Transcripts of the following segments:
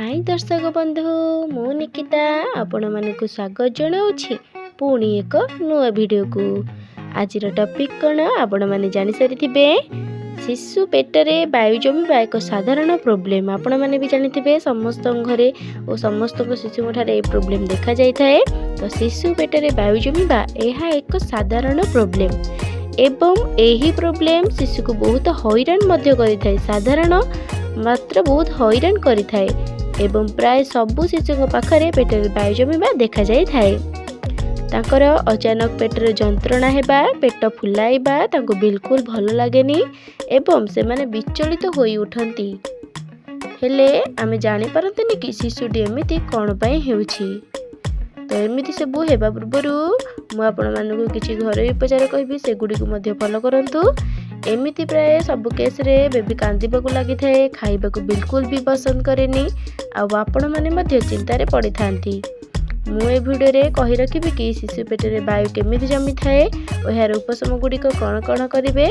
हाय दर्शक बंधु मु निकिता आपण मानक स्वागत जनाऊँगी पुणी एक नुआ वीडियो को। आज टॉपिक कौन आपण मैंने जानी सारी शिशु पेटरे वायु जमीबा एक साधारण प्रोब्लेम। आपण मैंने भी जानी थे समस्त घरे और समस्त शिशु ठारे प्रोब्लेम देखा जाए। तो शिशु पेटरे वायु जमीबा यह एक साधारण प्रोब्लेम एवं यही प्रोब्लेम शिशु को बहुत हैरान करिथाए। साधारण मात्र बहुत हैरान करिथाए एवं प्राय सबु शिशु पाखरे पेटर वायु जमीबा देखा जाए थाए। तांकर अचानक पेटर जंत्रणा हेबा पेट फुलाइबा तांको बिल्कुल भल लागेनी एवं से माने विचलित होई उठंती। हेले आमे जानि पारंतनी कि शिशुटी एमिति कोन पई हेउछि। तो एमिति सब हेबा पूर्वरु मु आपण मानकु किछि घरोई उपचार कहबी, सेगुडी को मध्य फॉलो करंतु। एमिति प्राय सब केस रे बेबी कांदिबाकू लागि थाए, खाइबाकू बिल्कुल भी पसंद करेनी आ आपण माने मध्य चिंता रे पड़ी थांती। मु ए वीडियो रे कहि रखिबी कि शिशु पेटरे वायु केमिति जमी थाए और यार उपशम गुड़िक कौन कौन करेंगे।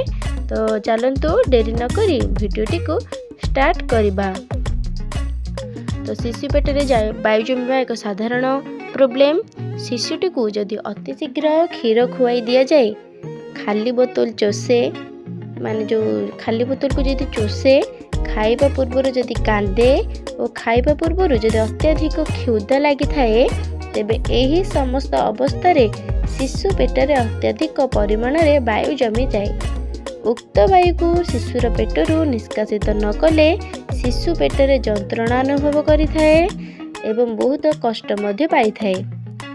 तो चलतु डेरी न करी वीडियोटी को स्टार्ट करवा। तो शिशु पेटरे वायु जमीबा एक साधारण प्रोब्लेम। शिशुटी को जदि अति शीघ्र क्षीर खुआई दि जाए, खाली बोतल चोषे माने जो खाली बोतल को जदि चोषे, खाइबा पूर्वर जदि कांदे और खाइबा पूर्वर जदि अत्याधिक क्षुधा लगी थाए, तेबे एही समस्त अवस्था रे शिशु पेटरे अत्याधिक परिमाण रे वायु जमी जाए। उक्त वायु को शिशुर पेटरू निष्कासित न कले शिशु पेटरे जंत्रणा अनुभव करिथाए एवं बहुत कष्ट मध्य पाई थाए।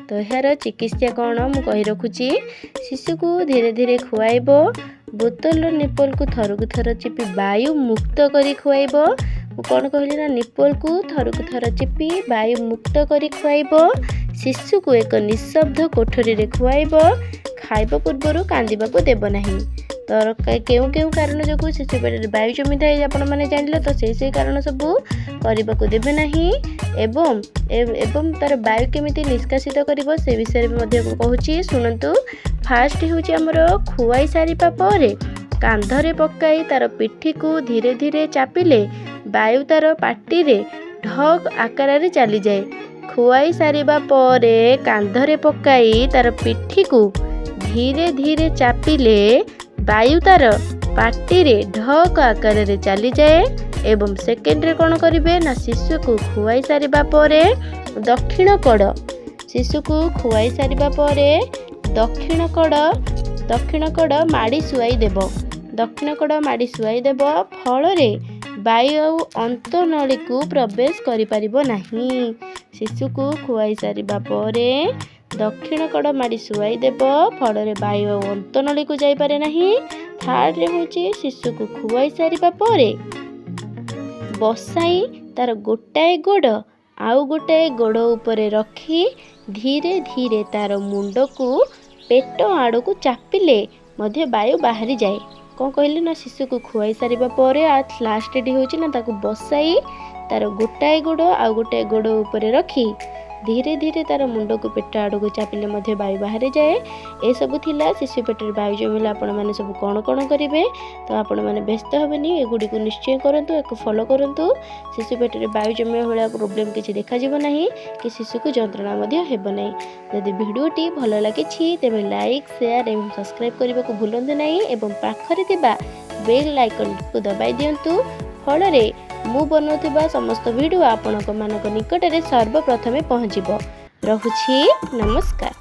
तो यार चिकित्सा कौन मु कहि रखुची। शिशु को धीरे धीरे खुआइब, बोतल निप्पल को थरकु थर चिपी वायु मुक्त करी खुआइब। कौन कहली ना, निप्पल को थरकु थर चिपी वायु मुक्त करी खुआइब। शिशु को एक निशब्द कोठरी रे खुआइब। खाइबा पूर्वर कांदिबा को देब नाही। तो केउ केउ कारण जो शिशु पेट वायु जमी थाए आपण माने जानिले, तो से कारण सब करबा को देबे नाही एवं एवं तार वायु केमिति निष्कासित करिवो से विषय में मध्य कहूची सुनंतु। फास्ट होची हमर खुआई सारिपा परे कांधरे पकाई तार पिठी को धीरे धीरे चापिले वायु तार पाटी रे ढग आकार रे चली जाए। खुआई सारिबा परे कांधरे पकाई तार पिठी को धीरे धीरे चापिले वायु तार पाटी रे ढग आकार रे चली जाए। एवं सेकेंड रे कौन करिवे ना, शिशु को खुआई सारिबा परे दक्षिण कड़, शिशु को खुआई सारिबा परे दक्षिण कड़ माड़ी शुआई देब। दक्षिण कड़ माड़ी शुआई देब फल रे वायु अंतनली को प्रवेश करि परिबो नाही। शिशु को खुआई सारिबा परे दक्षिण कड़ माड़ी शुआई देब, फल रे वायु अंतनली को जाई पारे नाही। थर्ड रे होची शिशु को खुआई सारिबा परे बसाई तार गोटाए गोड़ आउ गोटाए गोड़ उपरे रखी धीरे धीरे तार मुंड को पेट आड़ को चापिले मध्य वायु बाहरी जाए। कौन कहले ना, शिशु को खुआई सारिबा परे लास्ट डी होची ना, ताको बसाई तार गोटाए गोड़ आउ गोटाए गोड़ उपरे रखी धीरे धीरे तार मुंड को पेट आड़ को चापिले मध्य वायु बाहरी जाए। ए सब थिला शिशु पेटर वायु जमिला आपण माने सब कौन कौन करेंगे। तो आपण माने व्यस्त हेबेनी, एगुडी को निश्चय करंतु, एक फॉलो करंतु। शिशु पेटर वायु जमिया भलिया प्रोब्लेम किछि देखा जिवो नाही कि शिशु को जंत्रणा मध्य हेबो नाही। यदि वीडियोटी भल लागिछि तेबे लाइक शेयर एवं सब्सक्राइब करबा को भूलंतु नाही एवं पाखरे थिबा बेल आइकन को दबाई दियंतु। फल रे मु बनौथिबा समस्त वीडियो आपणक मानक निकटरे सर्वप्रथमे पहुँचिबो। रहुछि नमस्कार।